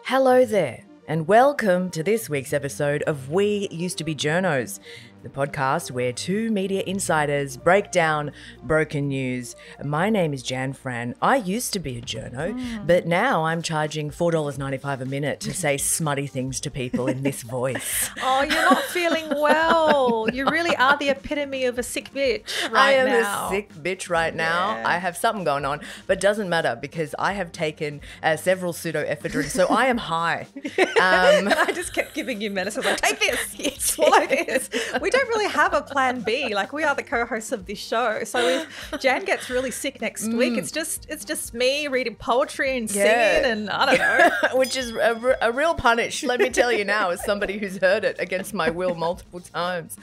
Hello there, and welcome to this week's episode of We Used to Be Journos, the podcast where two media insiders break down broken news. My name is Jan Fran. I used to be a journo, but now I'm charging $4.95 a minute to say smutty things to people in this voice. Oh, you're not feeling well. You really are the epitome of a sick bitch right now. I am a sick bitch right now. Yeah. I have something going on, but doesn't matter because I have taken several pseudoephedrine, so I am high. And I just kept giving you medicine. Like, take this, swallow this. We don't really have a plan B. Like, we are the co-hosts of this show. So if Jan gets really sick next week, it's just me reading poetry and singing and I don't know. Which is a real punish, let me tell you now, as somebody who's heard it against my will multiple times.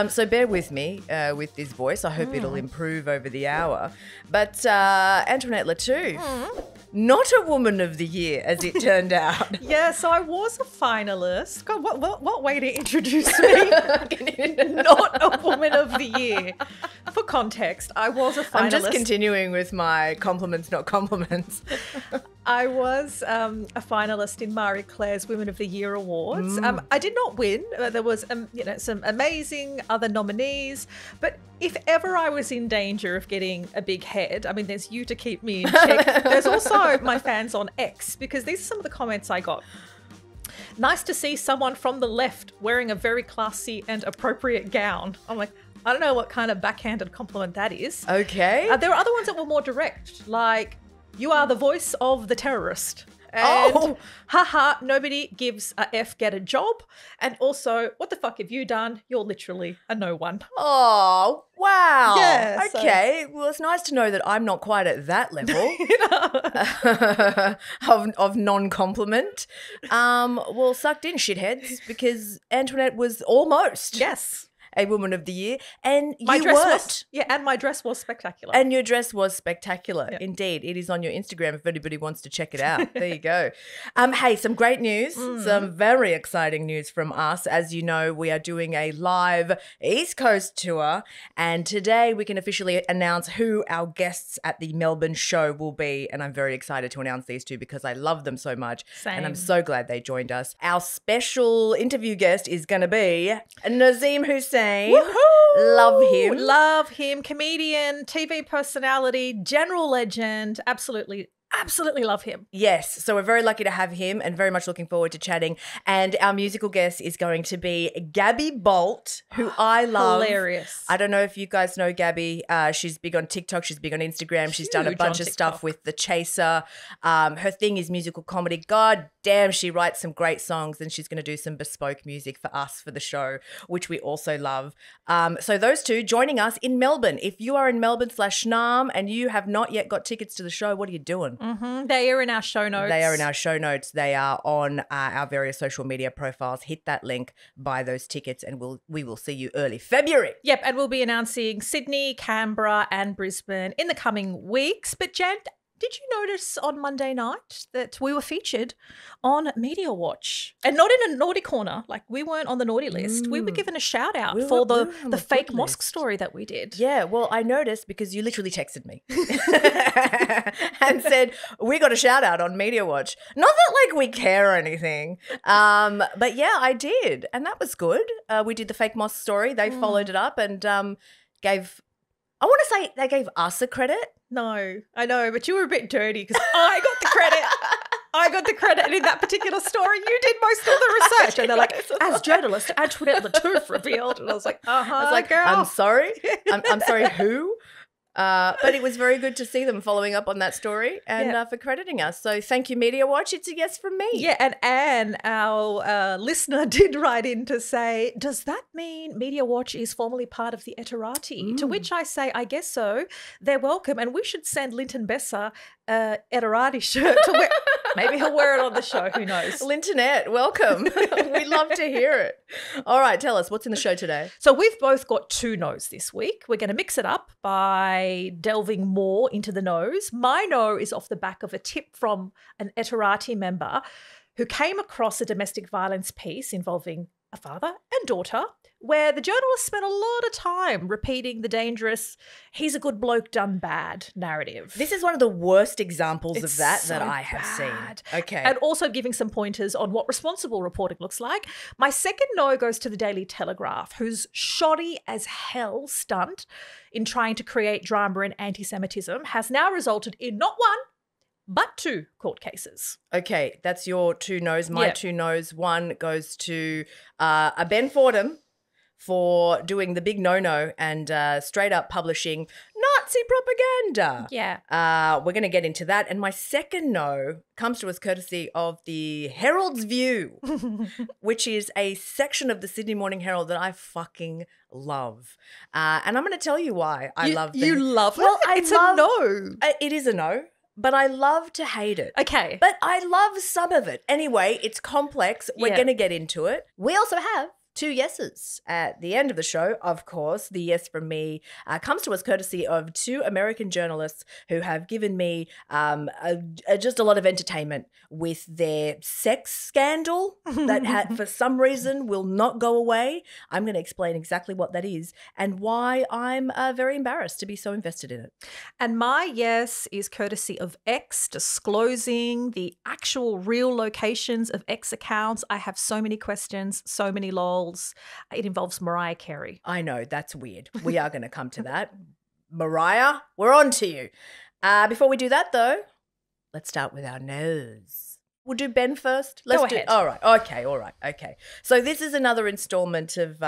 So bear with me with this voice. I hope it'll improve over the hour. But Antoinette not a Woman of the Year, as it turned out. Yeah, so I was a finalist. God, what way to introduce me? Not a Woman of the Year. For context, I was a finalist. I'm just continuing with my compliments, not compliments. I was a finalist in Marie Claire's Women of the Year Awards. I did not win. There was some amazing other nominees. But if ever I was in danger of getting a big head, I mean, there's you to keep me in check. There's also my fans on X, because these are some of the comments I got. Nice to see someone from the left wearing a very classy and appropriate gown. I'm like, I don't know what kind of backhanded compliment that is. Okay. There are other ones that were more direct, like, you are the voice of the terrorist. And haha, nobody gives a F, get a job. And also, what the fuck have you done? You're literally a no one. Oh, wow. Yeah, okay. Well, it's nice to know that I'm not quite at that level of non-compliment. Well, sucked in, shitheads, because Antoinette was almost. Yes. A Woman of the Year, and my you dress weren't. and my dress was spectacular. And your dress was spectacular. Yeah. Indeed. It is on your Instagram if anybody wants to check it out. There you go. Hey, some great news, some very exciting news from us. As you know, we are doing a live East Coast tour, and today we can officially announce who our guests at the Melbourne show will be, and I'm very excited to announce these two because I love them so much. Same. And I'm so glad they joined us. Our special interview guest is going to be Nazim Hussain. Woohoo! Love him. Comedian, TV personality, general legend. Absolutely love him. Yes, so we're very lucky to have him and very much looking forward to chatting. And our musical guest is going to be Gabby Bolt, who I love. Hilarious. I don't know if you guys know Gabby. She's big on TikTok. She's big on Instagram. She's done a Huge bunch on of stuff TikTok. with The Chaser. Her thing is musical comedy. God damn, she writes some great songs, and she's going to do some bespoke music for us for the show, which we also love. So those two joining us in Melbourne. If you are in Melbourne/Schnarm and you have not yet got tickets to the show, what are you doing? They are in our show notes. They are in our show notes. They are on our various social media profiles. Hit that link, buy those tickets, and we will see you early February. Yep, and we'll be announcing Sydney, Canberra and Brisbane in the coming weeks. But Jan, did you notice on Monday night that we were featured on Media Watch? And not in a naughty corner. Like, we weren't on the naughty list. We were given a shout out for the fake mosque story that we did. Yeah, well, I noticed because you literally texted me and said, we got a shout out on Media Watch. Not that like we care or anything. But yeah, I did. And that was good. We did the fake mosque story. They followed it up and gave, I want to say they gave us a credit. No, I know, but you were a bit dirty because I got the credit. I got the credit in that particular story. You did most of the research. And they're like, as journalist, Antoinette Lattouf revealed. And I was like, I was like, girl. I'm sorry. I'm sorry, who? But it was very good to see them following up on that story and for crediting us. So thank you, Media Watch. It's a yes from me. Yeah, and Anne, our listener, did write in to say, does that mean Media Watch is formally part of the Eterati? To which I say, I guess so. They're welcome. And we should send Linton Besser a Eterati shirt to wear. Maybe he'll wear it on the show. Who knows? Lintonette, welcome. We love to hear it. All right, tell us, what's in the show today? So we've both got two no's this week. We're going to mix it up by delving more into the no's. My no is off the back of a tip from an Eterati member who came across a domestic violence piece involving a father and daughter, where the journalist spent a lot of time repeating the dangerous, he's a good bloke done bad narrative. This is one of the worst examples of that so I have bad. seen. Okay. And also giving some pointers on what responsible reporting looks like. My second no goes to the Daily Telegraph, whose shoddy as hell stunt in trying to create drama and anti-Semitism has now resulted in not one, but 2 court cases. Okay, that's your 2 no's. My 2 no's. One goes to a Ben Fordham for doing the big no-no and straight up publishing Nazi propaganda. Yeah. We're going to get into that. And my second no comes to us courtesy of the Herald's View, which is a section of the Sydney Morning Herald that I fucking love. And I'm going to tell you why I love You love it? Well, it's a no. It is a no. But I love to hate it. Okay. But I love some of it. Anyway, it's complex. We're going to get into it. We also have 2 yeses at the end of the show, of course. The yes from me comes to us courtesy of 2 American journalists who have given me just a lot of entertainment with their sex scandal that for some reason will not go away. I'm going to explain exactly what that is and why I'm very embarrassed to be so invested in it. And my yes is courtesy of X disclosing the actual real locations of X accounts. I have so many questions, so many lols. It involves Mariah Carey. I know, that's weird. We are going to come to that. Mariah, we're on to you. Before we do that, though, let's start with our nose. We'll do Ben first. Go ahead. All right. Okay. So this is another installment of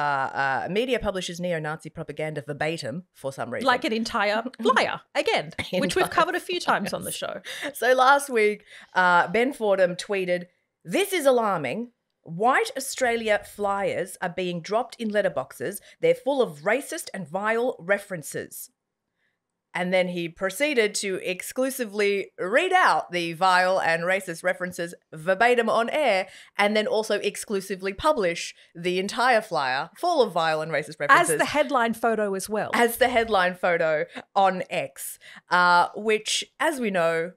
media publishers neo-Nazi propaganda verbatim for some reason. Like an entire flyer, again, which we've covered a few times on the show. So last week, Ben Fordham tweeted, "This is alarming. White Australia flyers are being dropped in letterboxes. They're full of racist and vile references." And then he proceeded to exclusively read out the vile and racist references verbatim on air and then also exclusively publish the entire flyer full of vile and racist references. As the headline photo as well. As the headline photo on X, which, as we know,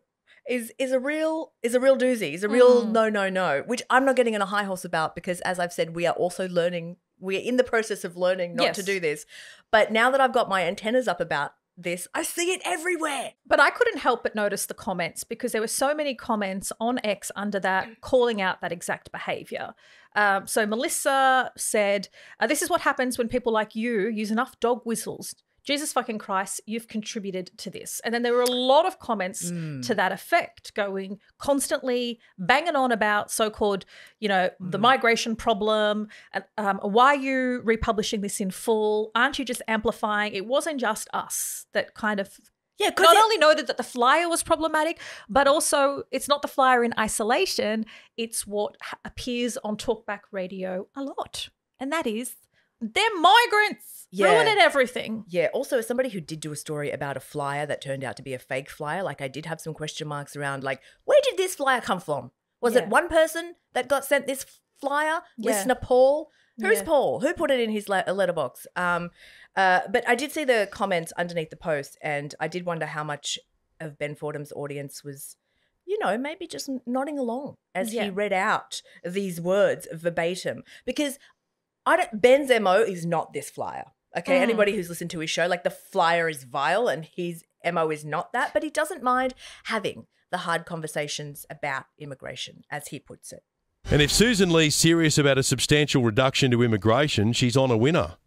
is a real doozy. Is a real no, which I'm not getting on a high horse about because, as I've said, we are also learning. We're in the process of learning not to do this. But now that I've got my antennas up about this, I see it everywhere. But I couldn't help but notice the comments because there were so many comments on X under that calling out that exact behaviour. So Melissa said, "This is what happens when people like you use enough dog whistles. Jesus fucking Christ, you've contributed to this." And then there were a lot of comments to that effect going constantly banging on about so-called, the migration problem. Why are you republishing this in full? Aren't you just amplifying? It wasn't just us that kind of not only noted that the flyer was problematic, but also it's not the flyer in isolation. It's what appears on Talkback Radio a lot. And that is they're migrants. Ruining everything. Yeah. Also, as somebody who did do a story about a flyer that turned out to be a fake flyer, I did have some question marks around, where did this flyer come from? Was it one person that got sent this flyer? Listener Paul? Who's Paul? Who put it in his letterbox? But I did see the comments underneath the post, and I did wonder how much of Ben Fordham's audience was, maybe just nodding along as he read out these words verbatim. Because Ben's MO is not this flyer. Okay, anybody who's listened to his show, the flyer is vile and his MO is not that, but he doesn't mind having the hard conversations about immigration, as he puts it. And if Susan Lee's serious about a substantial reduction to immigration, she's on a winner.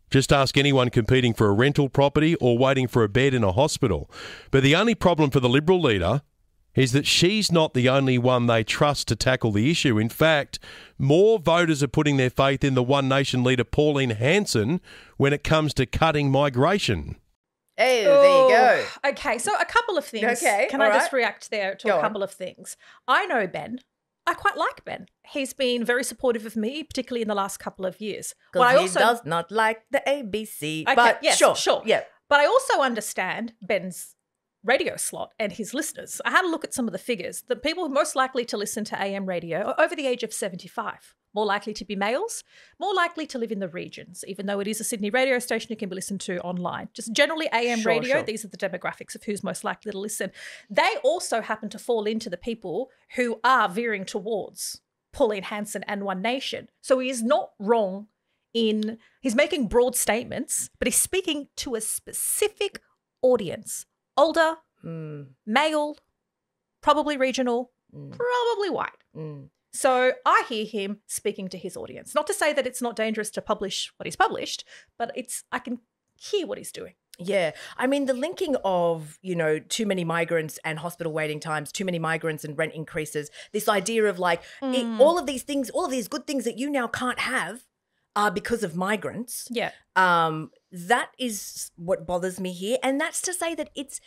Just ask anyone competing for a rental property or waiting for a bed in a hospital. But the only problem for the Liberal leader is that she's not the only one they trust to tackle the issue. In fact, more voters are putting their faith in the One Nation leader Pauline Hanson when it comes to cutting migration. Hey, there you go. Okay, so a couple of things. Okay, Can I just react there to a couple of things? I know Ben. I quite like Ben. He's been very supportive of me, particularly in the last couple of years. Because he does not like the ABC. Okay, but yes, sure. Yeah. But I also understand Ben's radio slot and his listeners. I had a look at some of the figures. The people most likely to listen to AM radio are over the age of 75. More likely to be males, more likely to live in the regions, even though it is a Sydney radio station, it can be listened to online. Just generally AM radio, these are the demographics of who's most likely to listen. They also happen to fall into the people who are veering towards Pauline Hanson and One Nation. So he is not wrong he's making broad statements, but he's speaking to a specific audience. Older, male, probably regional, probably white. So I hear him speaking to his audience. Not to say that it's not dangerous to publish what he's published, but I can hear what he's doing. Yeah. I mean, the linking of, too many migrants and hospital waiting times, too many migrants and rent increases, this idea of like all of these things, all of these good things that you now can't have are because of migrants. Yeah. That is what bothers me here. And that's to say that it's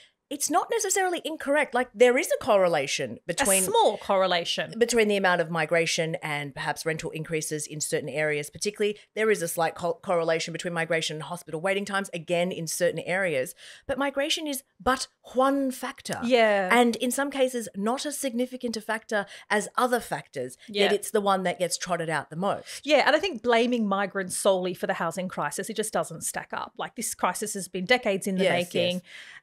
not necessarily incorrect. Like there is a correlation a small correlation between the amount of migration and perhaps rental increases in certain areas. Particularly, there is a slight correlation between migration and hospital waiting times, again, in certain areas. But migration is but one factor. Yeah. And in some cases, not as significant a factor as other factors, yet it's the one that gets trotted out the most. Yeah, and I think blaming migrants solely for the housing crisis, it just doesn't stack up. Like this crisis has been decades in the making. Yes.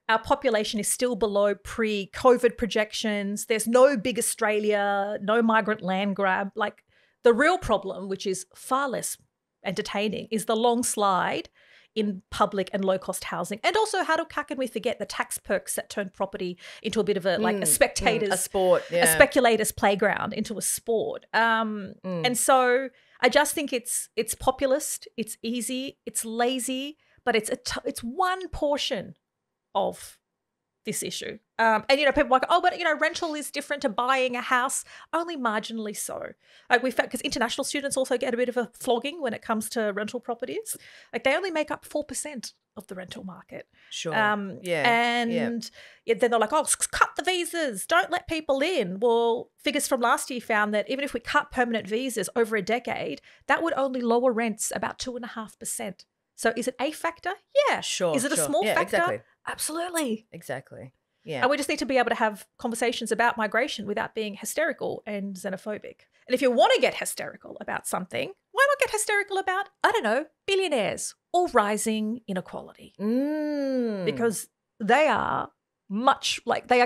Our population is still below pre-COVID projections. There's no big Australia, no migrant land grab. Like the real problem, which is far less entertaining, is the long slide in public and low-cost housing. And also, how can we forget the tax perks that turned property into a bit of a speculator's playground, into a sport. And so I just think it's populist, it's easy, it's lazy, but it's one portion of this issue. And, people are like, oh, but, rental is different to buying a house. Only marginally so. Like we found, because international students also get a bit of a flogging when it comes to rental properties. Like they only make up 4% of the rental market. Sure. Then they're like, oh, cut the visas. Don't let people in. Well, figures from last year found that even if we cut permanent visas over a decade, that would only lower rents about 2.5%. So is it a factor? Yeah. Sure. Is it a small factor? Exactly. Absolutely. Exactly. Yeah. And we just need to be able to have conversations about migration without being hysterical and xenophobic. And if you want to get hysterical about something, why not get hysterical about, I don't know, billionaires or rising inequality? Because they are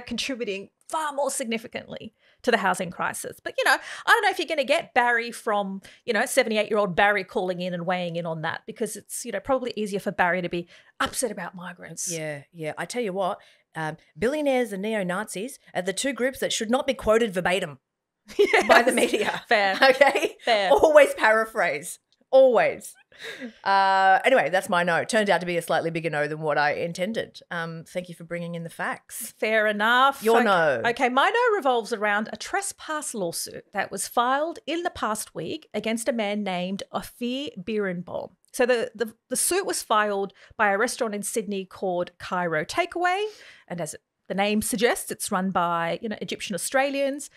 contributing far more significantly to the housing crisis. But, I don't know if you're going to get Barry from, 78-year-old Barry calling in and weighing in on that, because it's, probably easier for Barry to be upset about migrants. Yeah. I tell you what, billionaires and neo-Nazis are the two groups that should not be quoted verbatim by the media. Fair. Okay? Fair. Always paraphrase. Always. Anyway, that's my no. Turned out to be a slightly bigger no than what I intended. Thank you for bringing in the facts. Fair enough. Your no. Okay, my no revolves around a trespass lawsuit that was filed in the past week against a man named Ophir Birnbaum. So the suit was filed by a restaurant in Sydney called Cairo Takeaway, and as the name suggests, it's run by Egyptian Australians.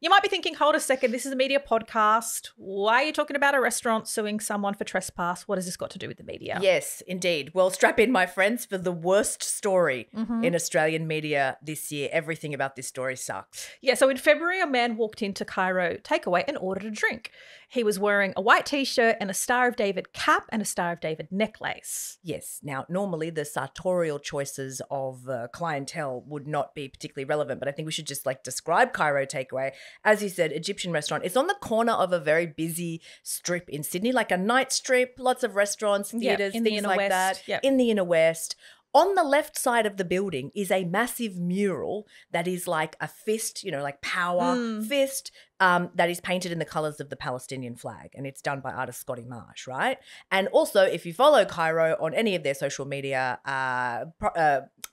You might be thinking, hold a second, this is a media podcast. Why are you talking about a restaurant suing someone for trespass? What has this got to do with the media? Yes, indeed. Well, strap in, my friends, for the worst story in Australian media this year. Everything about this story sucks. Yeah, so in February, a man walked into Cairo Takeaway and ordered a drink. He was wearing a white T-shirt and a Star of David cap and a Star of David necklace. Yes. Now, normally the sartorial choices of clientele would not be particularly relevant, but I think we should just describe Cairo Takeaway. As you said, Egyptian restaurant. It's on the corner of a very busy strip in Sydney, like a night strip, lots of restaurants, theatres, things like that. Yep. In the inner west. On the left side of the building is a massive mural that is like a fist, like power fist, that is painted in the colours of the Palestinian flag, and it's done by artist Scotty Marsh, right? And also, if you follow Cairo on any of their social media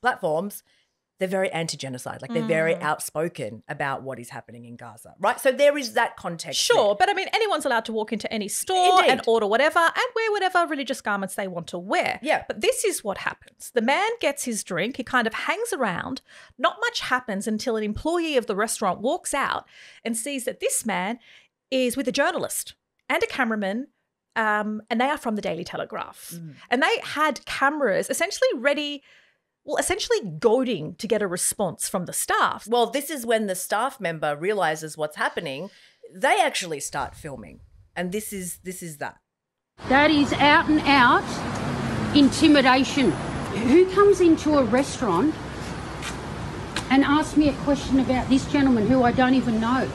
platforms, they're very anti-genocide. They're very outspoken about what is happening in Gaza, right? So there is that context. Sure, but I mean, anyone's allowed to walk into any store and order whatever and wear whatever religious garments they want to wear. Yeah. But this is what happens. The man gets his drink. He kind of hangs around. Not much happens until an employee of the restaurant walks out and sees that this man is with a journalist and a cameraman, and they are from the Daily Telegraph. And they had cameras essentially ready, essentially goading to get a response from the staff. Well, this is when the staff member realizes what's happening. They actually start filming. And this is that. That is out and out intimidation. Who comes into a restaurant and asks me a question about this gentleman who I don't even know?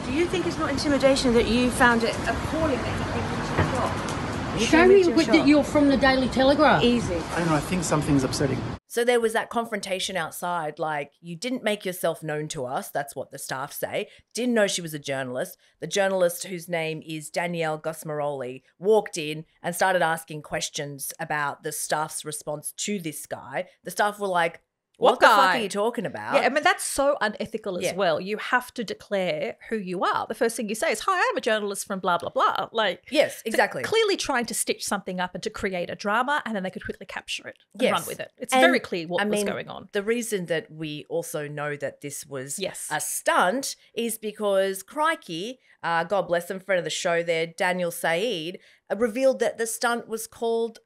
Do you think it's not intimidation that you found it appalling that you came into the shop? Show me that you're from the Daily Telegraph. Easy. I don't know, I think something's upsetting. So there was that confrontation outside, like, you didn't make yourself known to us. That's what the staff say. Didn't know she was a journalist. The journalist, whose name is Danielle Gusmaroli, walked in and started asking questions about the staff's response to this guy. The staff were like, what the fuck are you talking about? Yeah, I mean, that's so unethical as well. You have to declare who you are. The first thing you say is, hi, I'm a journalist from blah, blah, blah. Like, yes, exactly. Clearly trying to stitch something up and to create a drama, and then they could quickly capture it and run with it. It's very clear what was going on. The reason that we also know that this was a stunt is because crikey, God bless him, friend of the show there, Daniel Saeed, revealed that the stunt was called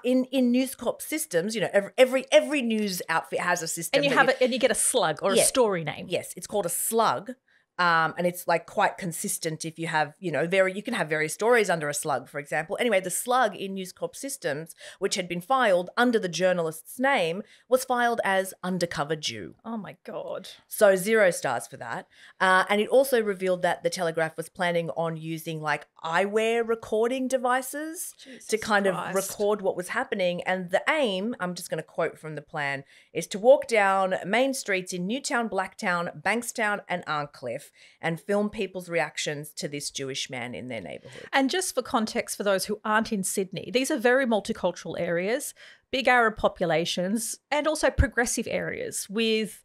in News Corp systems. You know, every news outfit has a system, and you get a slug or a story name. Yes, it's called a slug. And it's like quite consistent if you have, you know, you can have various stories under a slug, for example. Anyway, the slug in News Corp systems, which had been filed under the journalist's name, was filed as Undercover Jew. Oh my God. So 0 stars for that. And it also revealed that the Telegraph was planning on using like eyewear recording devices to kind of record what was happening. And the aim, I'm just going to quote from the plan, is to walk down main streets in Newtown, Blacktown, Bankstown and Arncliffe and film people's reactions to this Jewish man in their neighbourhood. And just for context, for those who aren't in Sydney, these are very multicultural areas, big Arab populations, and also progressive areas with,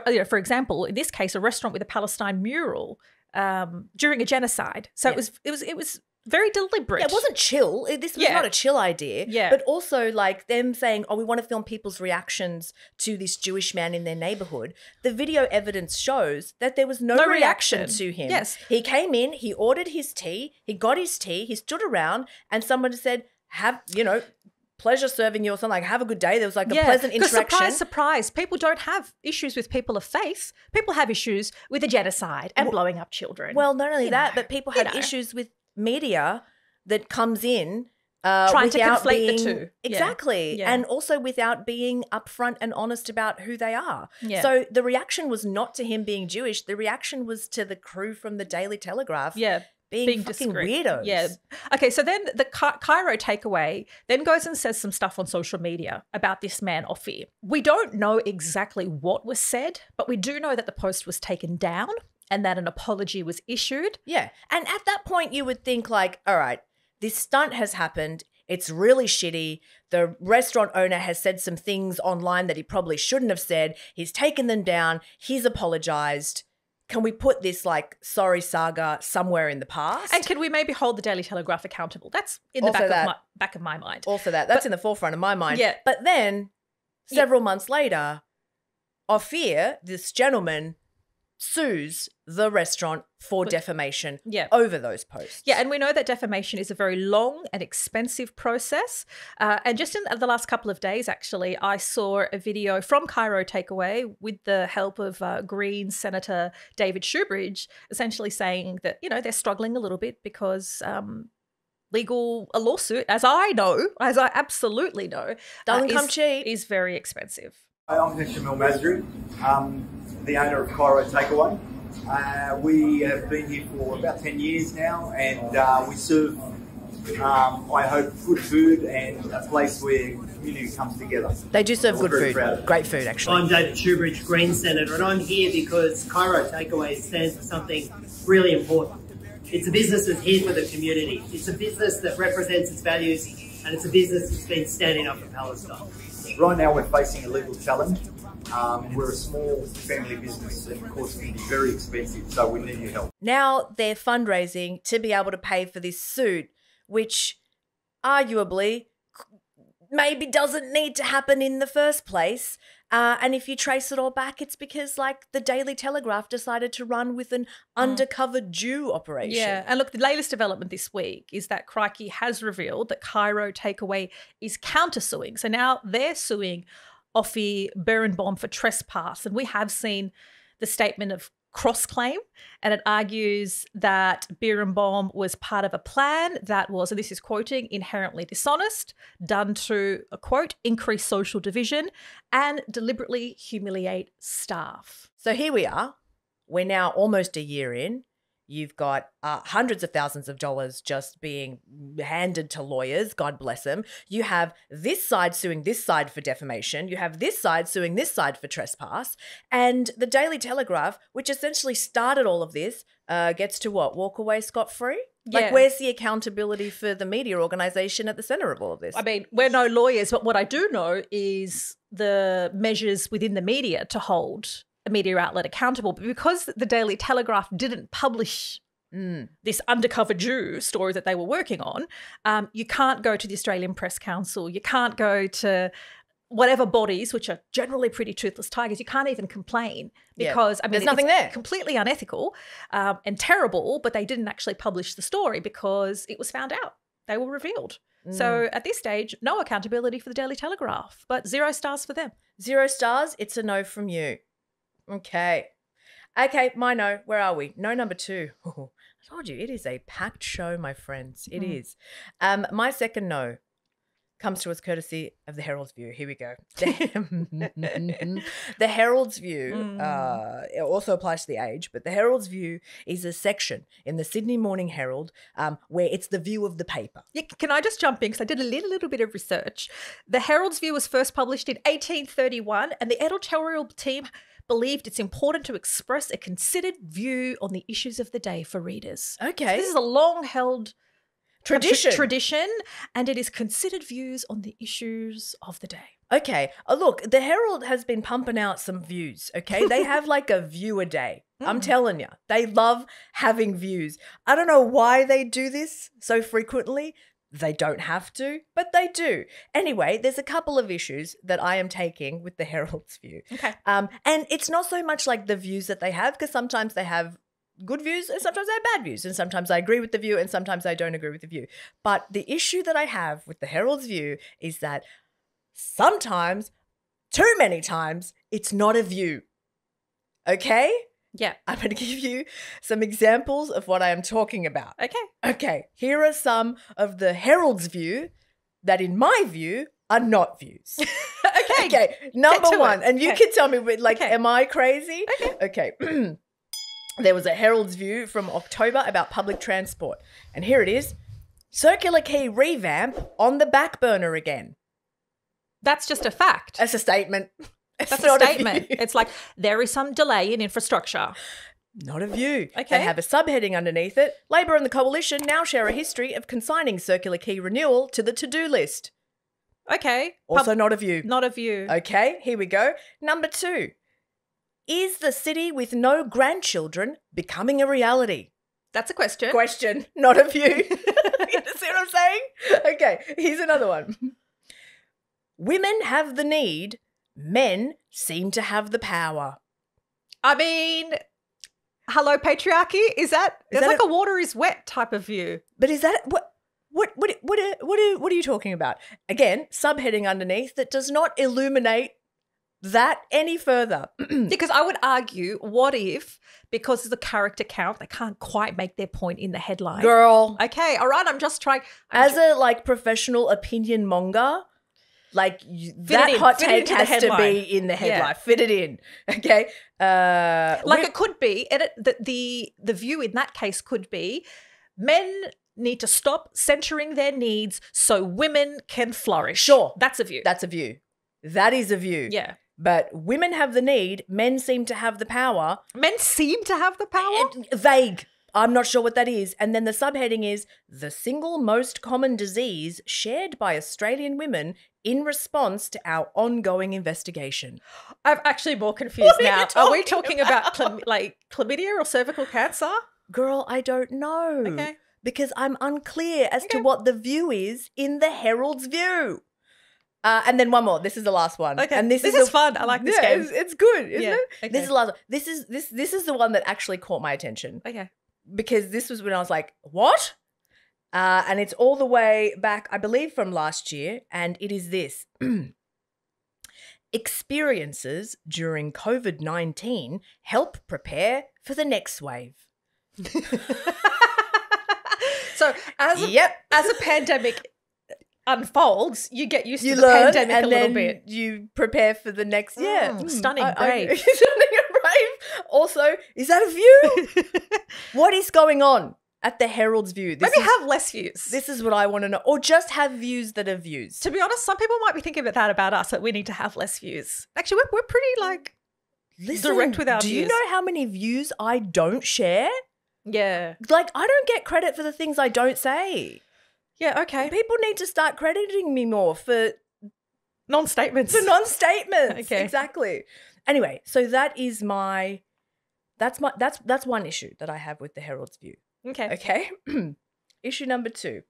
you know, for example, in this case, a restaurant with a Palestine mural during a genocide. So it was very deliberate. Yeah, it wasn't chill. This was not a chill idea. Yeah. But also like them saying, oh, we want to film people's reactions to this Jewish man in their neighborhood. The video evidence shows that there was no reaction to him. Yes. He came in, he ordered his tea, he got his tea, he stood around and someone said, pleasure serving you or something, like, have a good day. There was like a pleasant interaction. Surprise, surprise. People don't have issues with people of faith. People have issues with a genocide and blowing up children. Well, not only that, but people had issues with media that comes in trying to conflate the two. Exactly. Yeah. And also without being upfront and honest about who they are. Yeah. So the reaction was not to him being Jewish. The reaction was to the crew from the Daily Telegraph being fucking discreet. weirdos. Yeah. Okay, so then the Cairo Takeaway then goes and says some stuff on social media about this man, Ophir. We don't know exactly what was said, but we do know that the post was taken down and that an apology was issued. Yeah. And at that point, you would think like, all right, this stunt has happened. It's really shitty. The restaurant owner has said some things online that he probably shouldn't have said. He's taken them down. He's apologized. Can we put this like sorry saga somewhere in the past? And can we maybe hold the Daily Telegraph accountable? That's in the back of my mind. Also that's in the forefront of my mind. Yeah. But then several months later, Ophir, this gentleman, sues the restaurant for defamation over those posts. Yeah, and we know that defamation is a very long and expensive process. And just in the last couple of days, actually, I saw a video from Cairo Takeaway with the help of Green Senator David Shoebridge, essentially saying that, you know, they're struggling a little bit because a lawsuit, as I absolutely know, doesn't come cheap, is very expensive. I'm Shamil Masri, the owner of Cairo Takeaway. We have been here for about 10 years now, and we serve, I hope, good food and a place where community comes together. They do serve good food, great food actually. I'm David Shoebridge, Green Senator, and I'm here because Cairo Takeaway stands for something really important. It's a business that's here for the community. It's a business that represents its values, and it's a business that's been standing up for Palestine. Right now we're facing a legal challenge. We're a small family business and of course it can be very expensive, so we need your help. Now they're fundraising to be able to pay for this suit, which arguably maybe doesn't need to happen in the first place. And if you trace it all back, it's because like the Daily Telegraph decided to run with an undercover Jew operation. Yeah, and look, the latest development this week is that Crikey has revealed that Cairo Takeaway is countersuing. So now they're suing Ophir Birnbaum for trespass. And we have seen the statement of cross-claim, and it argues that Birnbaum was part of a plan that was, and this is quoting, inherently dishonest, done to, a quote, increase social division and deliberately humiliate staff. So here we are. We're now almost a year in. You've got hundreds of thousands of dollars just being handed to lawyers, God bless them. You have this side suing this side for defamation. You have this side suing this side for trespass. And the Daily Telegraph, which essentially started all of this, gets to what? Walk away scot-free? Yeah. Like, where's the accountability for the media organisation at the centre of all of this? I mean, we're no lawyers, but what I do know is the measures within the media to hold a media outlet accountable. But because the Daily Telegraph didn't publish this undercover Jew story that they were working on, you can't go to the Australian Press Council. You can't go to whatever bodies, which are generally pretty toothless tigers. You can't even complain because, I mean, there's nothing there. Completely unethical and terrible, but they didn't actually publish the story because it was found out. They were revealed. So at this stage, no accountability for the Daily Telegraph, but 0 stars for them. 0 stars, it's a no from you. Okay, my no. Where are we? No, number 2. I told you, it is a packed show, my friends. It is. My second no comes to us courtesy of the Herald's View. Here we go. The Herald's View it also applies to The Age, but the Herald's View is a section in the Sydney Morning Herald where it's the view of the paper. Yeah, can I just jump in? Because I did a little bit of research. The Herald's View was first published in 1831, and the editorial team believed it's important to express a considered view on the issues of the day for readers. Okay. So this is a long-held tradition, and it is considered views on the issues of the day. Okay. Look, the Herald has been pumping out some views, okay? They have like a view a day. I'm telling you. They love having views. I don't know why they do this so frequently. They don't have to, but they do. Anyway, there's a couple of issues that I am taking with the Herald's View. Okay. And it's not so much like the views that they have, because sometimes they have good views and sometimes they have bad views, and sometimes I agree with the view and sometimes I don't agree with the view. But the issue that I have with the Herald's View is that sometimes, too many times, it's not a view. Okay? Yeah. I'm going to give you some examples of what I am talking about. Okay. Here are some of the Herald's View that, in my view, are not views. Okay. Number 1. And you can tell me, am I crazy? Okay. There was a Herald's View from October about public transport. And here it is. Circular quay revamp on the back burner again. That's just a fact. That's a statement. That's a statement. It's like, there is some delay in infrastructure. Not a view. Okay. They have a subheading underneath it. Labor and the Coalition now share a history of consigning circular quay renewal to the to-do list. Okay. Also not a view. Not a view. Okay, here we go. Number 2. Is the city with no grandchildren becoming a reality? That's a question. Question, not a view. You see what I'm saying? Okay, here's another one. Women have the need. Men seem to have the power. I mean, hello, patriarchy? Is that like a water is wet type of view? But is that what are you talking about? Again, subheading underneath that does not illuminate that any further. Because I would argue, what if, because of the character count, they can't quite make their point in the headline? Girl. Okay, all right, I'm just trying. As a professional opinion monger, that hot take has to be in the headline. Yeah. Fit it in, okay? It could be, the view in that case could be, men need to stop centering their needs so women can flourish. Sure. That's a view. That's a view. That is a view. Yeah. But women have the need, men seem to have the power. Men seem to have the power? Vague. I'm not sure what that is. And then the subheading is the single most common disease shared by Australian women in response to our ongoing investigation. I'm actually more confused now. Are we talking about chlamydia or cervical cancer? Girl, I don't know. Okay. Because I'm unclear as to what the view is in the Herald's View. And then one more. This is the last one. Okay. And this is fun. I like this game. It's good, isn't it? Okay. This is the last one. This is the one that actually caught my attention. Okay. Because this was when I was like, what? And it's all the way back, I believe, from last year. And it is this. Experiences during COVID-19 help prepare for the next wave. So as a pandemic unfolds, you get used to the learn, pandemic and a little then bit. You prepare for the next, stunning, brave. Stunning and brave. Also, is that a view? What is going on at the Herald's view? Maybe have less views. This is what I want to know. Or just have views that are views. To be honest, some people might be thinking that about us, that we need to have less views. Actually, we're pretty direct with our views. Do you know how many views I don't share? Yeah. Like, I don't get credit for the things I don't say. Yeah, okay. People need to start crediting me more for non-statements. Okay. Exactly. Anyway, so that's one issue that I have with the Herald's view. Okay. Issue number 2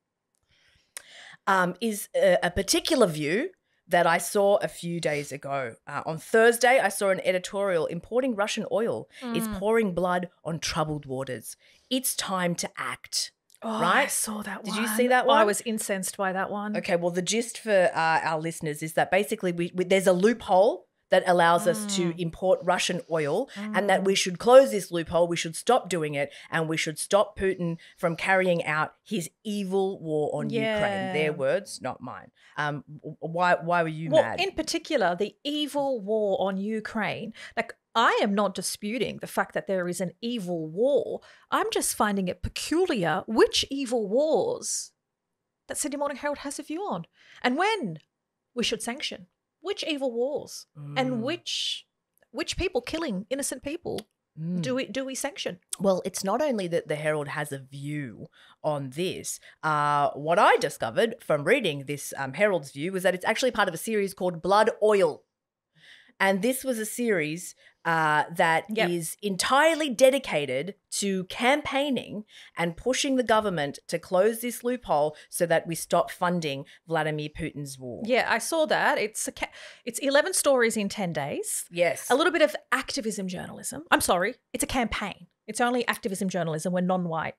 is a particular view that I saw a few days ago. On Thursday, I saw an editorial: importing Russian oil is pouring blood on troubled waters. It's time to act. Oh, right? I saw that one. Did you see that one? I was incensed by that one. Okay, well, the gist for our listeners is that basically there's a loophole that allows us to import Russian oil, and that we should close this loophole, we should stop doing it, and we should stop Putin from carrying out his evil war on Ukraine. Their words, not mine. Why were you mad? Well, in particular, the evil war on Ukraine. I am not disputing the fact that there is an evil war. I'm just finding it peculiar which evil wars that Sydney Morning Herald has a view on, and when we should sanction which evil wars and which people killing innocent people do we sanction. Well, it's not only that the Herald has a view on this. What I discovered from reading this Herald's view was that it's actually part of a series called Blood Oil. And this was a series that is entirely dedicated to campaigning and pushing the government to close this loophole so that we stop funding Vladimir Putin's war. Yeah, I saw that. It's 11 stories in 10 days. Yes. A little bit of activism journalism. I'm sorry, it's a campaign. It's only activism journalism when non-white.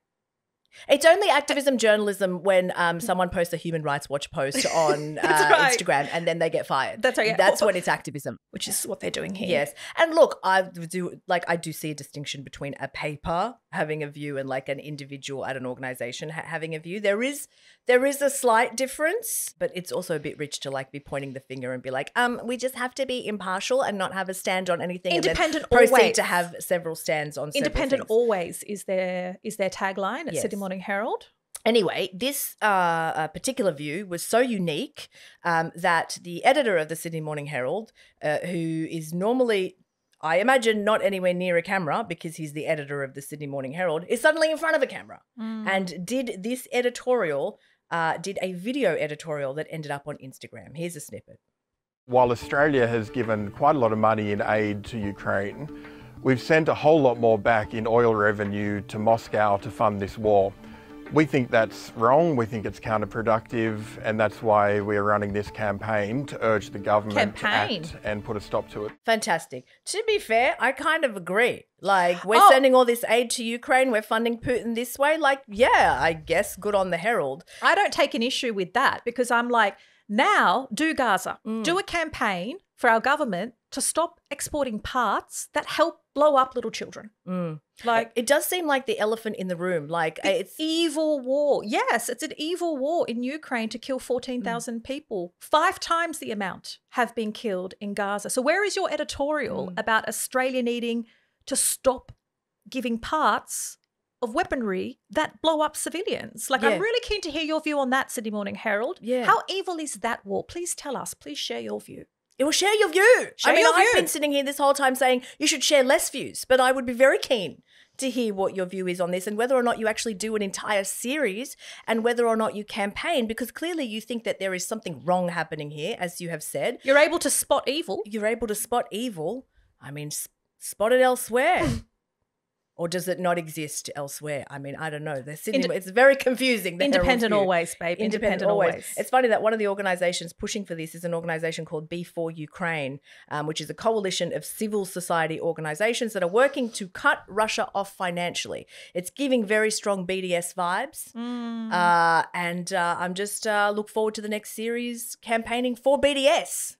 It's only activism journalism when someone posts a Human Rights Watch post on right. Instagram and then they get fired. That's right. Yeah. That's when it's activism. Which is what they're doing here. Yes. And look, I do see a distinction between a paper having a view and like an individual at an organization having a view. There is a slight difference, but it's also a bit rich to like be pointing the finger and be like, we just have to be impartial and not have a stand on anything. Independent and then proceed always. to have several stands on several Independent things. always is their tagline at Yes. Sydney Morning Herald. Anyway, this particular view was so unique that the editor of the Sydney Morning Herald, who is normally, I imagine, not anywhere near a camera because he's the editor of the Sydney Morning Herald, is suddenly in front of a camera and did this editorial, did a video editorial that ended up on Instagram. Here's a snippet. While Australia has given quite a lot of money in aid to Ukraine, we've sent a whole lot more back in oil revenue to Moscow to fund this war. We think that's wrong, we think it's counterproductive, and that's why we're running this campaign to urge the government to act and put a stop to it. Fantastic. To be fair, I kind of agree. Like, we're sending all this aid to Ukraine, we're funding Putin this way. Like, yeah, I guess good on the Herald. I don't take an issue with that because I'm like, now do Gaza. Do a campaign for our government to stop exporting parts that help blow up little children. Like, it does seem like the elephant in the room. Like, it's evil war. Yes, it's an evil war in Ukraine to kill 14,000 people. 5 times the amount have been killed in Gaza. So where is your editorial about Australia needing to stop giving parts of weaponry that blow up civilians? Like, I'm really keen to hear your view on that, Sydney Morning Herald. Yeah. How evil is that war? Please tell us. Please share your view. It will share your view. Share your view. I've been sitting here this whole time saying you should share less views, but I would be very keen to hear what your view is on this and whether or not you actually do an entire series and whether or not you campaign, because clearly you think that there is something wrong happening here, as you have said. You're able to spot evil. You're able to spot evil. I mean, spot it elsewhere. Or does it not exist elsewhere? I mean, I don't know. It's very confusing. Independent always, babe. Independent always. It's funny that one of the organizations pushing for this is an organization called Be4 Ukraine, which is a coalition of civil society organizations that are working to cut Russia off financially. It's giving very strong BDS vibes. And I'm just look forward to the next series campaigning for BDS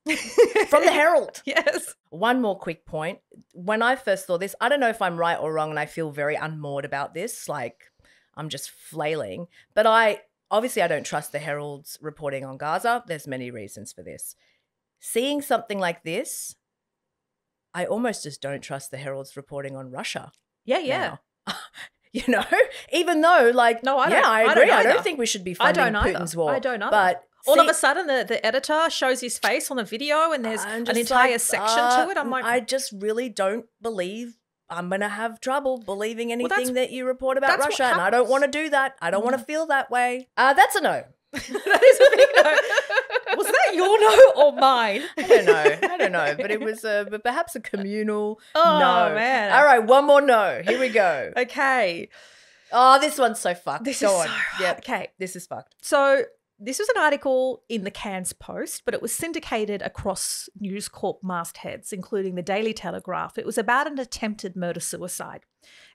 from the Herald. Yes. One more quick point. When I first saw this, I don't know if I'm right or wrong, and I feel very unmoored about this. Like, I'm just flailing. But I don't trust the Herald's reporting on Gaza. There's many reasons for this. Seeing something like this, I almost just don't trust the Herald's reporting on Russia. Yeah. Now. You know, even though, like, No, I don't. I agree. I either. don't think we should be funding Putin's war. I don't either. But all of a sudden, the editor shows his face on the video, and there's an entire section to it. I'm like, I just really don't believe. I'm going to have trouble believing anything that you report about Russia, and I don't want to do that. I don't want to feel that way. That's a no. that is a big no. Was that your no or mine? I don't know, but it was but perhaps a communal no. Man. All right, one more no. Here we go. Okay. Oh, this one's so fucked. This Go is on. so Yep. okay. This is fucked. So this was an article in the Cairns Post, but it was syndicated across News Corp mastheads, including the Daily Telegraph. It was about an attempted murder-suicide.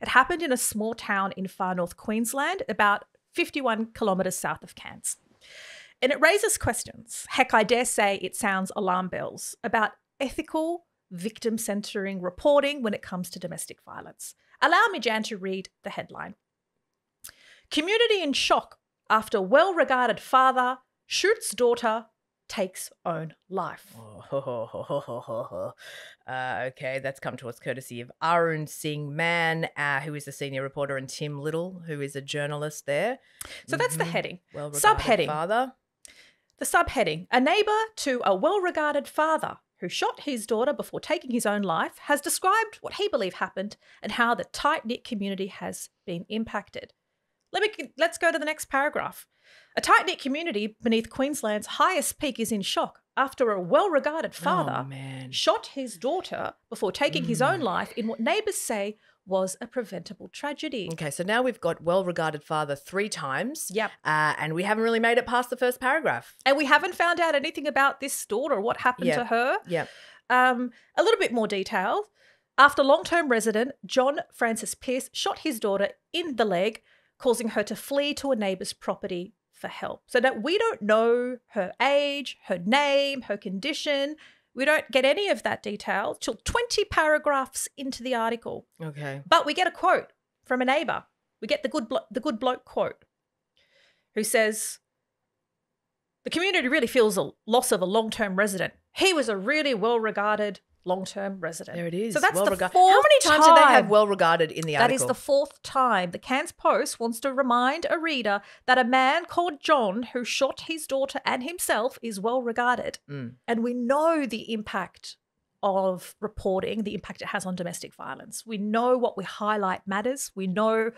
It happened in a small town in far north Queensland, about 51 kilometres south of Cairns. And it raises questions. Heck, I dare say it sounds alarm bells about ethical, victim-centering reporting when it comes to domestic violence. Allow me, Jan, to read the headline. Community in shock after well-regarded father shoots daughter, takes own life. Okay, that's come to us courtesy of Arun Singh Mann, who is a senior reporter, and Tim Little, who is a journalist there. So that's the heading. Well-regarded Subheading. father. The subheading, a neighbour to a well-regarded father who shot his daughter before taking his own life has described what he believed happened and how the tight-knit community has been impacted. Let's go to the next paragraph. A tight-knit community beneath Queensland's highest peak is in shock after a well-regarded father shot his daughter before taking his own life in what neighbours say was a preventable tragedy. Okay, so now we've got well-regarded father 3 times. Yep. And we haven't really made it past the first paragraph. And we haven't found out anything about this daughter, what happened to her. Yeah. A little bit more detail. After long-term resident John Francis Pearce shot his daughter in the leg, causing her to flee to a neighbour's property for help. So that we don't know her age, her name, her condition. We don't get any of that detail till 20 paragraphs into the article. Okay. But we get a quote from a neighbour. We get the good bloke quote, who says, the community really feels a loss of a long-term resident. He was a really well-regarded long-term resident. There it is. So that's the 4th How many times time. did they have well-regarded in the article? That is the 4th time. The Cairns Post wants to remind a reader that a man called John who shot his daughter and himself is well-regarded. And we know the impact of reporting, the impact it has on domestic violence. We know what we highlight matters. We know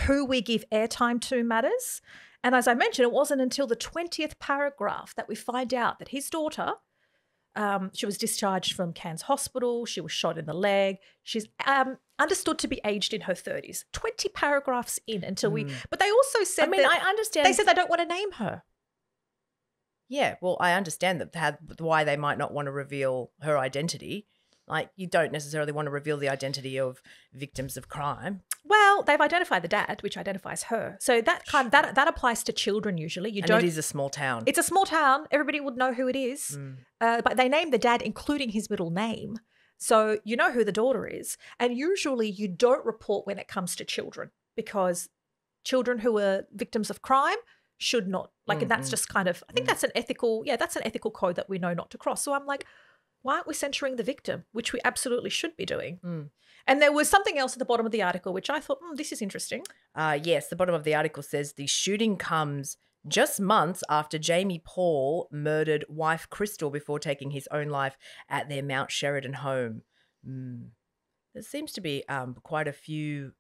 who we give airtime to matters. And as I mentioned, it wasn't until the 20th paragraph that we find out that his daughter, she was discharged from Cairns Hospital. She was shot in the leg. She's understood to be aged in her 30s. 20 paragraphs in until we... But they also said I understand. They said they don't want to name her. Yeah, well, I understand why they might not want to reveal her identity. Like, you don't necessarily want to reveal the identity of victims of crime. Well, they've identified the dad, which identifies her. So that applies to children usually. It is a small town. It's a small town. Everybody would know who it is. But they named the dad, including his middle name. So you know who the daughter is. And usually you don't report when it comes to children, because children who are victims of crime should not. Like, and that's just kind of, I think that's an ethical code that we know not to cross. So I'm like, why aren't we censuring the victim, which we absolutely should be doing? And there was something else at the bottom of the article, which I thought, this is interesting. Yes, the bottom of the article says the shooting comes just months after Jamie Paul murdered wife Crystal before taking his own life at their Mount Sheridan home. There seems to be quite a few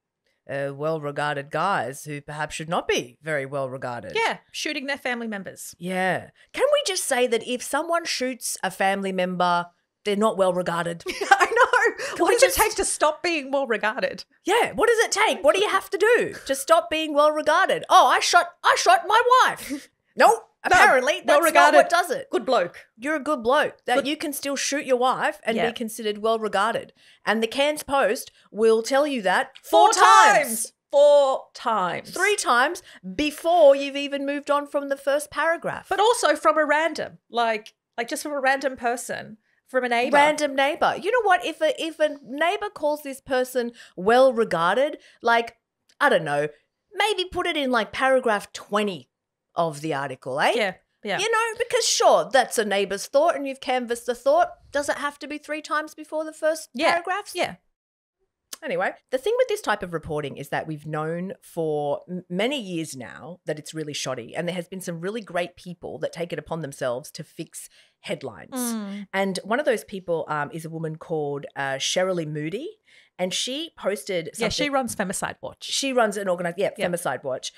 well-regarded guys who perhaps should not be very well-regarded. Yeah, shooting their family members. Yeah. Can we just say that if someone shoots a family member, they're not well-regarded? I know. What does it take to stop being well-regarded? Yeah, what does it take? What do you have to do to stop being well-regarded? Oh, I shot my wife. Nope. Apparently, that's not what does it. Good bloke. You're a good bloke. You can still shoot your wife and be considered well-regarded. And the Cairns Post will tell you that 4 times. 4 times. 3 times before you've even moved on from the first paragraph. But also from a random, like just from a random person, from a neighbour. Random neighbour. You know what? If a neighbour calls this person well-regarded, like, I don't know, maybe put it in like paragraph 20 of the article, eh? Yeah. Yeah. You know, because sure, that's a neighbour's thought and you've canvassed the thought. Does it have to be 3 times before the first paragraphs? Yeah. Anyway, the thing with this type of reporting is that we've known for many years now that it's really shoddy, and there has been some really great people that take it upon themselves to fix headlines. And one of those people is a woman called Sherilyn Moody, and she posted something. Yeah, she runs Femicide Watch. She runs an organised, Femicide Watch,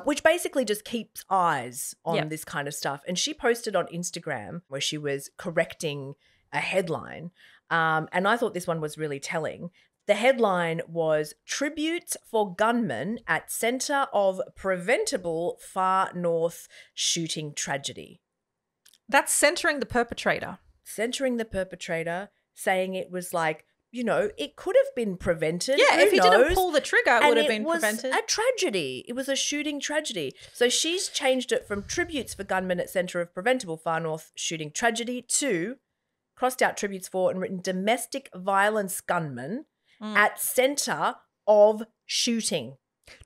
which basically just keeps eyes on this kind of stuff. And she posted on Instagram where she was correcting a headline, and I thought this one was really telling. The headline was "Tributes for Gunmen at Centre of Preventable Far North Shooting Tragedy." That's centering the perpetrator. Centering the perpetrator, saying it was like, you know, it could have been prevented. Yeah, Who if he knows? didn't pull the trigger, it would have been prevented. It was a tragedy. It was a shooting tragedy. So she's changed it from "Tributes for Gunmen at Centre of Preventable Far North Shooting Tragedy" to crossed out "tributes for" and written "domestic violence gunman at centre of shooting."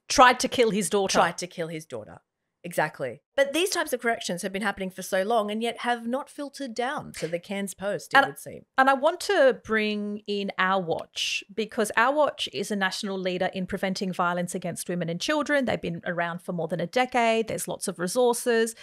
Tried to kill his daughter. Tried to kill his daughter. Exactly. But these types of corrections have been happening for so long and yet have not filtered down to the Cairns Post, it would seem. And I want to bring in Our Watch, because Our Watch is a national leader in preventing violence against women and children. They've been around for more than a decade. There's lots of resources.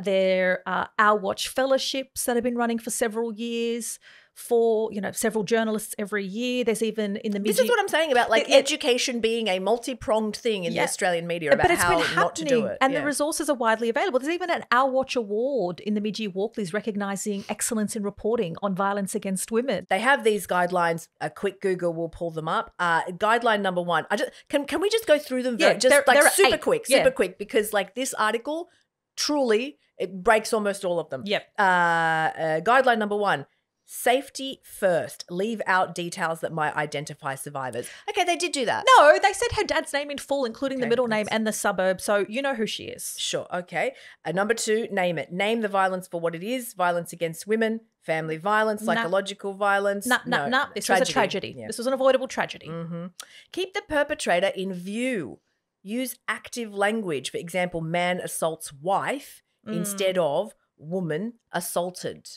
There are Our Watch fellowships that have been running for several years for, you know, several journalists every year. There's even in the media. This is what I'm saying about like education being a multi-pronged thing in the Australian media about how not to do it. And the resources are widely available. There's even an Our Watch award in the mid-year Walkleys recognising excellence in reporting on violence against women. They have these guidelines. A quick Google will pull them up. Guideline number 1. Can we just go through them? Yeah, just like super 8. quick, super quick, because like this article truly it breaks almost all of them. Yep. Guideline number 1. Safety first. Leave out details that might identify survivors. Okay, they did do that. No, they said her dad's name in full, including the middle name and the suburb, so you know who she is. Sure, okay. Number 2, name it. Name the violence for what it is. Violence against women, family violence, psychological violence. No. This was a tragedy. Yeah. This was an avoidable tragedy. Mm-hmm. Keep the perpetrator in view. Use active language. For example, man assaults wife instead of woman assaulted.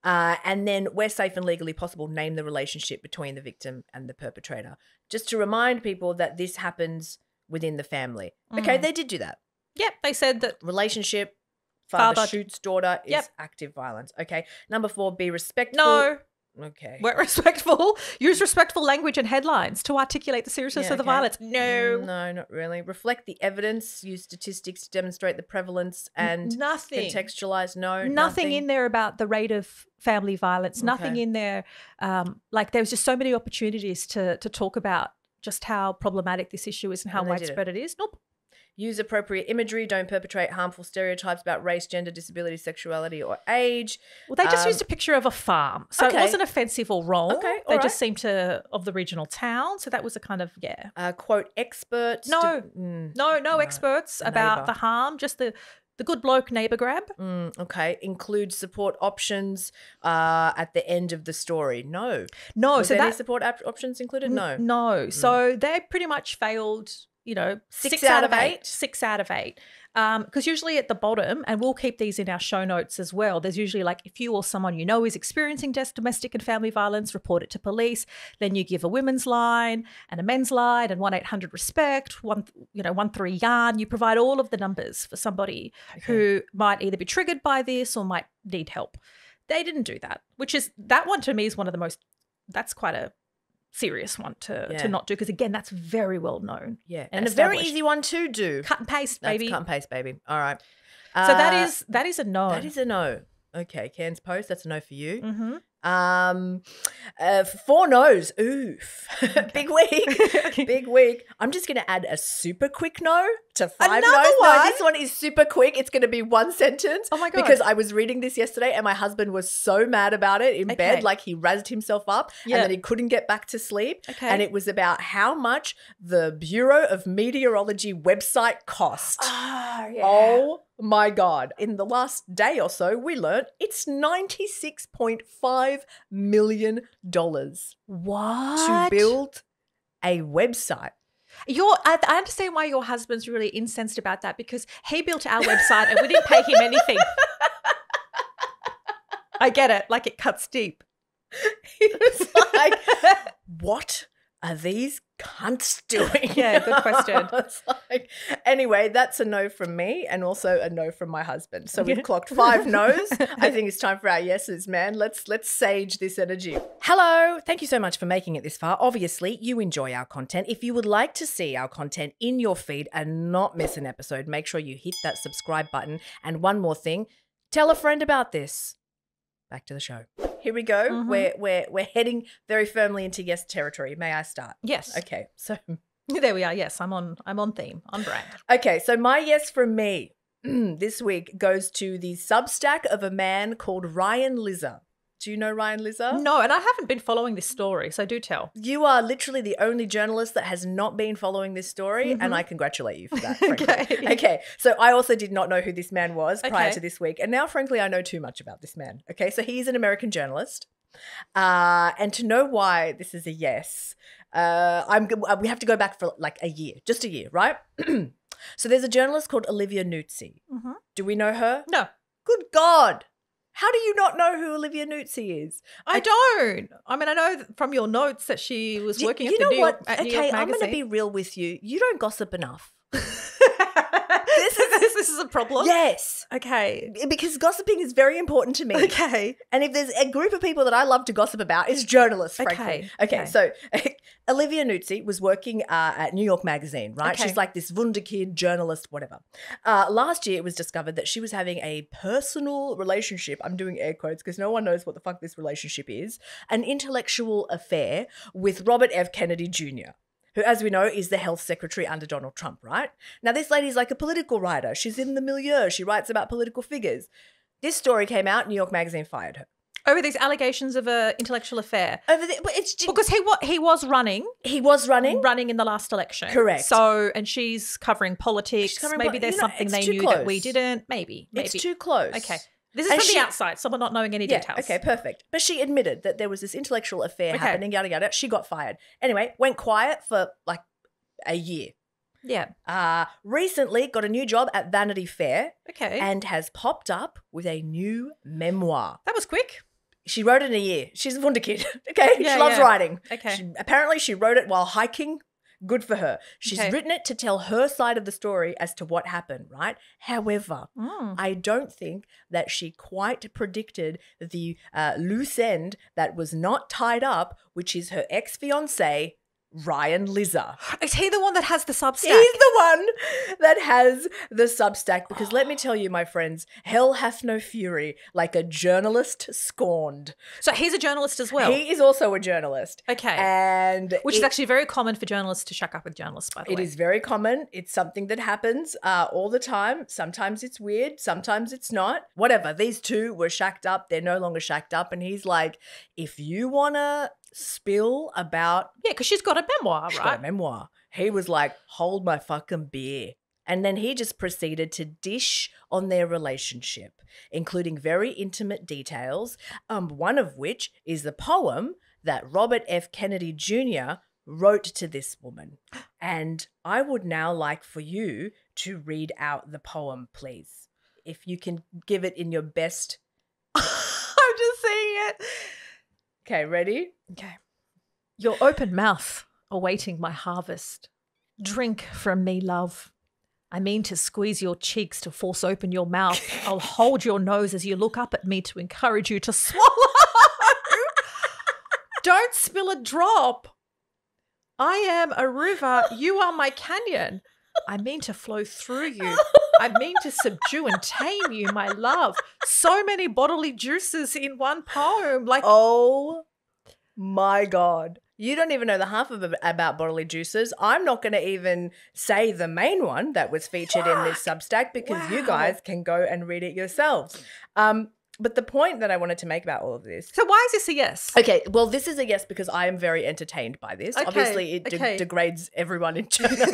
And then where safe and legally possible, name the relationship between the victim and the perpetrator. Just to remind people that this happens within the family. Okay, they did do that. Yep, they said that. Relationship, father shoots daughter is active violence. Okay, number 4, be respectful. No. Okay. We're respectful. Use respectful language and headlines to articulate the seriousness of the violence. No. No, not really. Reflect the evidence. Use statistics to demonstrate the prevalence and contextualize. No. Nothing in there about the rate of family violence. Nothing in there. Like there was just so many opportunities to talk about just how problematic this issue is and how widespread it is. Nope. Use appropriate imagery. Don't perpetrate harmful stereotypes about race, gender, disability, sexuality, or age. Well, they just used a picture of a farm. So it wasn't offensive or wrong. Okay, they just seemed to, of the regional town. So that was a kind of, quote, experts. No experts about the harm, just the good bloke neighbour grab. Okay. Include support options at the end of the story. No. Was there any support options included? No. No. So they pretty much failed. 6 out of 8. 6 out of 8. Because usually at the bottom, and we'll keep these in our show notes as well, there's usually like if you or someone you know is experiencing domestic and family violence, report it to police. Then you give a women's line and a men's line and 1-800-RESPECT, 13-YARN. You provide all of the numbers for somebody who might either be triggered by this or might need help. They didn't do that, that one to me is one of the most, that's quite a serious one to not do, because again that's very well known. And a very easy one to do. Cut and paste, baby. Cut and paste, baby. All right. So that is a no. That is a no. Okay, Cairns Post, that's a no for you. 4 no's. Oof. Big week. Big week. I'm just going to add a super quick no to 5 no's. No, this one is super quick. It's going to be 1 sentence. Oh my God. Because I was reading this yesterday and my husband was so mad about it in bed. Like he razzed himself up and then he couldn't get back to sleep. And it was about how much the Bureau of Meteorology website cost. Oh my God. In the last day or so, we learned it's $96.5 million What? to build a website. I understand why your husband's really incensed about that, because he built our website and we didn't pay him anything. I get it. Like, it cuts deep. He was like, what are these cunts doing? Yeah, good question. It's like, anyway, that's a no from me and also a no from my husband. So we've clocked 5 no's. I think it's time for our yeses, man. Let's sage this energy. Hello. Thank you so much for making it this far. Obviously, you enjoy our content. If you would like to see our content in your feed and not miss an episode, make sure you hit that subscribe button. And one more thing, tell a friend about this. Back to the show. Here we go. Mm-hmm. We're heading very firmly into yes territory. May I start? Yes. Okay. So there we are. Yes, I'm on theme, on brand. okay. So my yes from me this week goes to the Substack of a man called Ryan Lizzer. Do you know Ryan Lizzer? No, and I haven't been following this story, so do tell. You are literally the only journalist that has not been following this story, and I congratulate you for that, frankly. Okay, so I also did not know who this man was prior to this week, and now, frankly, I know too much about this man. Okay, so he's an American journalist, and to know why this is a yes, we have to go back for like a year, just a year, right? So there's a journalist called Olivia Nuzzi. Mm-hmm. Do we know her? No. Good God. How do you not know who Olivia Nuzzi is? I don't. I mean, I know from your notes that she was working at the New York Magazine. Okay, I'm going to be real with you. You don't gossip enough. This is a problem? Yes. Okay. Because gossiping is very important to me. Okay. And if there's a group of people that I love to gossip about, it's journalists, frankly. Okay. So Olivia Nuzzi was working at New York Magazine, right? Okay. She's like this wunderkid journalist, whatever. Last year, it was discovered that she was having a personal relationship. I'm doing air quotes because no one knows what the fuck this relationship is. An intellectual affair with Robert F. Kennedy Jr., who, as we know, is the health secretary under Donald Trump, right? Now, this lady's like a political writer. She's in the milieu. She writes about political figures. This story came out. New York Magazine fired her. Over these allegations of an intellectual affair. But it's just, because he was running. He was running in the last election. Correct. So, and she's covering politics. Maybe there's something they knew that we didn't. Maybe. It's too close. Okay. This is from the outside, someone not knowing any details. Okay, perfect. But she admitted that there was this intellectual affair happening, yada, yada. She got fired. Anyway, went quiet for like a year. Yeah. Recently got a new job at Vanity Fair. Okay. And has popped up with a new memoir. That was quick. She wrote it in a year. She's a wunderkid. Okay. She loves writing. Okay. Apparently she wrote it while hiking. Good for her. She's written it to tell her side of the story as to what happened, right? However, I don't think that she quite predicted the loose end that was not tied up, which is her ex-fiancé, Ryan Lizzer. Is he the one that has the Substack? He's the one that has the Substack because let me tell you, my friends, hell hath no fury like a journalist scorned. So he's a journalist as well? He is also a journalist. Okay. And which is actually very common for journalists to shack up with journalists, by the way. It is very common. It's something that happens all the time. Sometimes it's weird. Sometimes it's not. Whatever. These two were shacked up. They're no longer shacked up. And he's like, if you want to spill about... Yeah, because she's got a memoir, right? She's got a memoir. He was like, hold my fucking beer. And then he just proceeded to dish on their relationship, including very intimate details, one of which is the poem that Robert F. Kennedy Jr. wrote to this woman. And I would now like for you to read out the poem, please. If you can give it in your best... I'm just seeing it. Okay, ready? Okay. Your open mouth awaiting my harvest. Drink from me, love. I mean to squeeze your cheeks to force open your mouth. I'll hold your nose as you look up at me to encourage you to swallow. Don't spill a drop. I am a river. You are my canyon. I mean to flow through you. I mean to subdue and tame you, my love. So many bodily juices in one poem. Like, oh my God. You don't even know the half of it about bodily juices. I'm not going to even say the main one that was featured in this Substack because you guys can go and read it yourselves. But the point that I wanted to make about all of this. So why is this a yes? Okay, well, this is a yes because I am very entertained by this. Okay, obviously, it degrades everyone in journalism.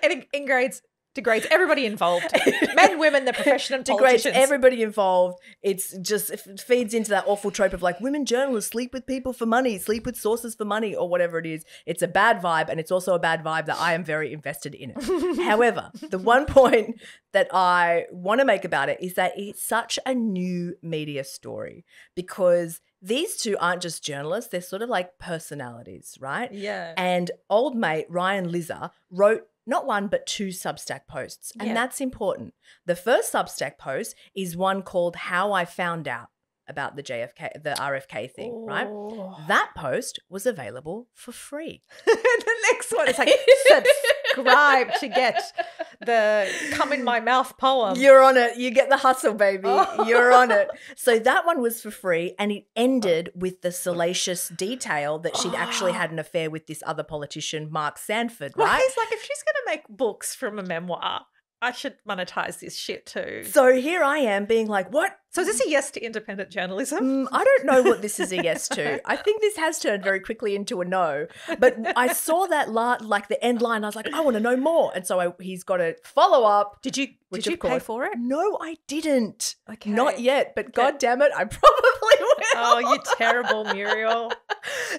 It degrades Degrades everybody involved. Men, women, the profession, and Degrades politicians. everybody involved. It's just, it feeds into that awful trope of like women journalists sleep with people for money, sleep with sources for money, or whatever it is. It's a bad vibe, and it's also a bad vibe that I am very invested in it. However, the one point that I want to make about it is that it's such a new media story because these two aren't just journalists, they're sort of like personalities, right? Yeah. And old mate Ryan Lizzer wrote not one, but 2 Substack posts. And that's important. The first Substack post is one called How I Found Out about the RFK thing, right? That post was available for free. The next one is like, subscribe to get the come in my mouth poem. You're on it. You get the hustle, baby. You're on it. So that one was for free, and it ended with the salacious detail that she'd actually had an affair with this other politician, Mark Sanford, right? Well, he's like, if she's going to make books from a memoir, I should monetize this shit too. So here I am being like, what? So is this a yes to independent journalism? I don't know what this is a yes to. I think this has turned very quickly into a no. But I saw that like the end line. I was like, I want to know more. And so he's got a follow up. Did you pay for it? No, I didn't. Okay. Not yet. But God damn it, I probably will. Oh, you terrible Muriel.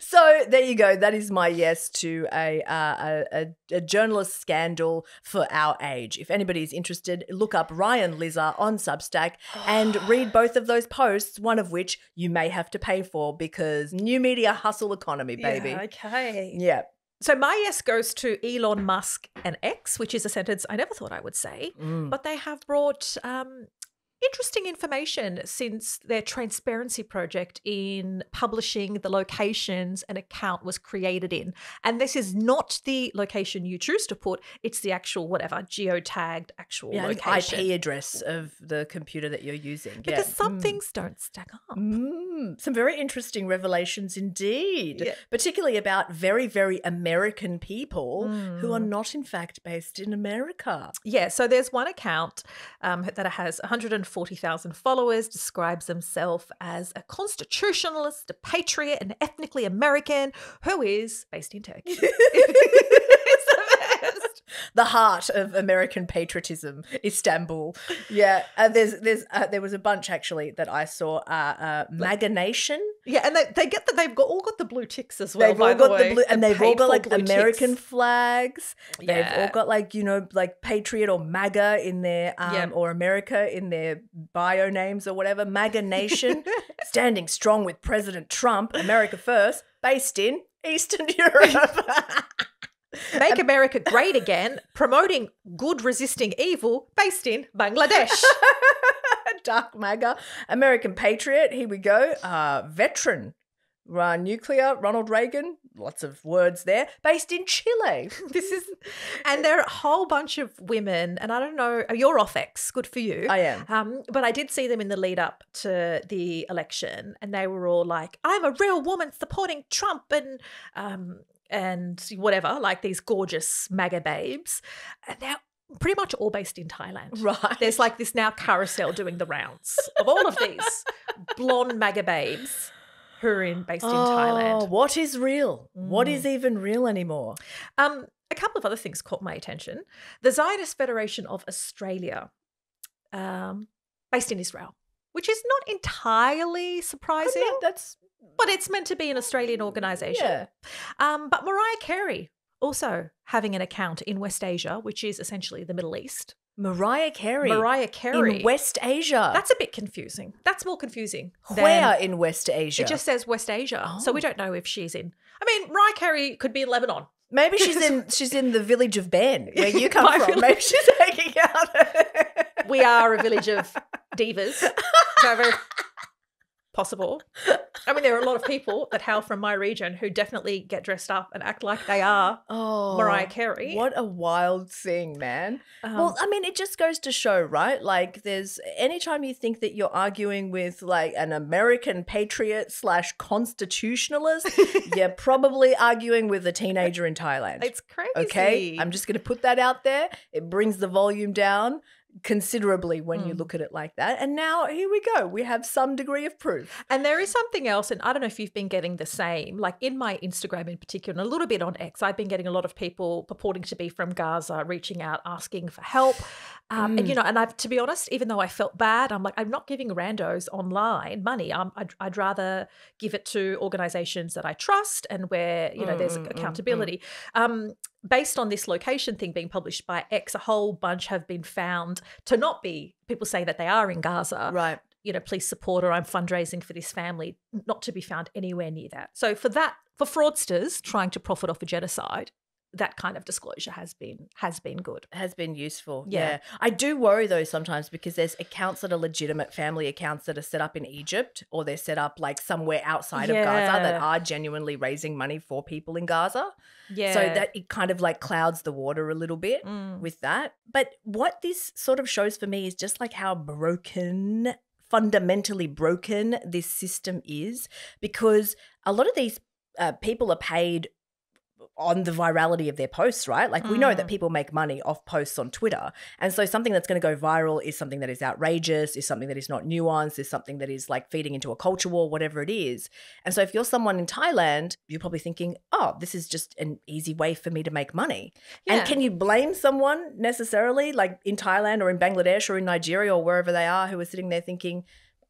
So there you go. That is my yes to a journalist scandal for our age. If anybody's interested, look up Ryan Lizzer on Substack and read both of those posts, one of which you may have to pay for because new media hustle economy, baby. Yeah, okay. Yeah. So my yes goes to Elon Musk and X, which is a sentence I never thought I would say, but they have brought interesting information since their transparency project in publishing the locations an account was created in. And this is not the location you choose to put, it's the actual whatever, geotagged actual location. IP address of the computer that you're using. Because some things don't stack up. Some very interesting revelations indeed, particularly about very, very American people who are not in fact based in America. Yeah, so there's one account that has 140,000 followers, describes himself as a constitutionalist, a patriot, an ethnically American who is based in Turkey. The heart of American patriotism, Istanbul. Yeah, there was a bunch actually that I saw. MAGA Nation. Yeah, and they've all got the blue ticks as well. They've all got the blue, and they've all got like American ticks. flags. They've all got like like patriot or MAGA in their or America in their bio names or whatever. MAGA Nation, standing strong with President Trump, America first, based in Eastern Europe. Make America great again, promoting good resisting evil, based in Bangladesh. Dark MAGA, American patriot, here we go. Veteran, nuclear, Ronald Reagan, lots of words there, based in Chile. And there are a whole bunch of women, and I don't know, you're off X, good for you. I am. But I did see them in the lead up to the election, and they were all like, I'm a real woman supporting Trump and whatever, like these gorgeous MAGA babes. And they're pretty much all based in Thailand. Right. There's like this now carousel doing the rounds of all of these blonde MAGA babes who are based in Thailand. What is real? What is even real anymore? A couple of other things caught my attention. The Zionist Federation of Australia, based in Israel, which is not entirely surprising. But it's meant to be an Australian organisation. Yeah. But Mariah Carey also having an account in West Asia, which is essentially the Middle East. Mariah Carey. In West Asia. That's a bit confusing. That's more confusing. Where in West Asia? It just says West Asia. So we don't know if she's in. I mean, Mariah Carey could be in Lebanon. Maybe she's in the village of Ben, where you come from. Maybe she's hanging out. We are a village of divas. Very possible. I mean, there are a lot of people that hail from my region who definitely get dressed up and act like they are Mariah Carey. What a wild thing, man. Well, I mean, it just goes to show, right? Like anytime you think that you're arguing with like an American patriot / constitutionalist, you're probably arguing with a teenager in Thailand. It's crazy. Okay? I'm just going to put that out there. It brings the volume down. considerably when you look at it like that. And now here we go. We have some degree of proof. And there is something else, and I don't know if you've been getting the same, like in my Instagram in particular, and a little bit on X, I've been getting a lot of people purporting to be from Gaza, reaching out, asking for help. And, you know, and I've, to be honest, even though I felt bad, I'm like, I'm not giving randos online money. I'd rather give it to organizations that I trust and where, you know, there's accountability. Based on this location thing being published by X, a whole bunch have been found to not be people saying that they are in Gaza. Right. You know, please support, or I'm fundraising for this family, not to be found anywhere near that. So for fraudsters trying to profit off a genocide, that kind of disclosure has been good. Has been useful. Yeah. I do worry though sometimes because there's accounts that are legitimate family accounts that are set up in Egypt, or they're set up like somewhere outside of Gaza that are genuinely raising money for people in Gaza. Yeah. So that it kind of like clouds the water a little bit with that. But what this sort of shows for me is just like how fundamentally broken this system is, because a lot of these people are paid on the virality of their posts, right? Like we know that people make money off posts on Twitter. And so something that's going to go viral is something that is outrageous, is something that is not nuanced, is something that is like feeding into a culture war, whatever it is. And so if you're someone in Thailand, you're probably thinking, oh, this is just an easy way for me to make money. Yeah. And can you blame someone necessarily like in Thailand or in Bangladesh or in Nigeria or wherever they are who are sitting there thinking,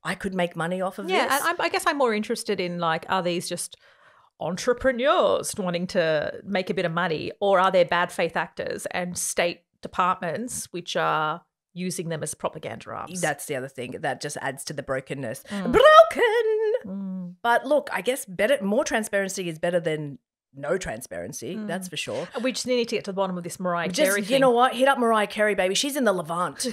I could make money off of this? Yeah, and I guess I'm more interested in like, are these just entrepreneurs wanting to make a bit of money, or are there bad faith actors and state departments which are using them as propaganda arms? That's the other thing that just adds to the brokenness. Broken. But look, I guess more transparency is better than no transparency, that's for sure. We just need to get to the bottom of this Mariah Carey thing. You know what? Hit up Mariah Carey, baby. She's in the Levant.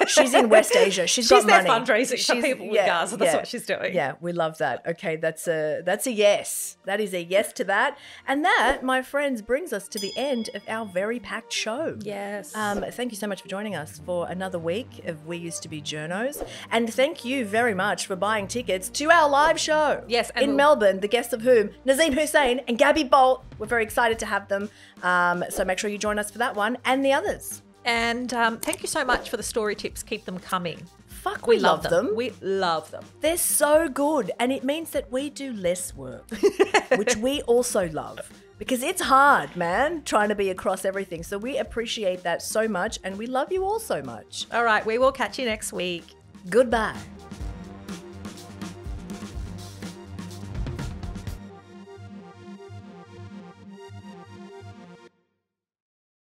She's in West Asia. She's got there money. fundraising for people in Gaza. That's what she's doing. Yeah, we love that. Okay, that's a yes. That is a yes to that. And that, my friends, brings us to the end of our very packed show. Yes. Thank you so much for joining us for another week of We Used to Be Journos. And thank you very much for buying tickets to our live show. Yes. In Melbourne, the guests of whom, Nazim Hussain and Gabby Bolt. We're very excited to have them. So make sure you join us for that one and the others. And thank you so much for the story tips. Keep them coming. Fuck, we love them. We love them. They're so good. And it means that we do less work, which we also love. Because it's hard, man, trying to be across everything. So we appreciate that so much and we love you all so much. All right, we will catch you next week. Goodbye.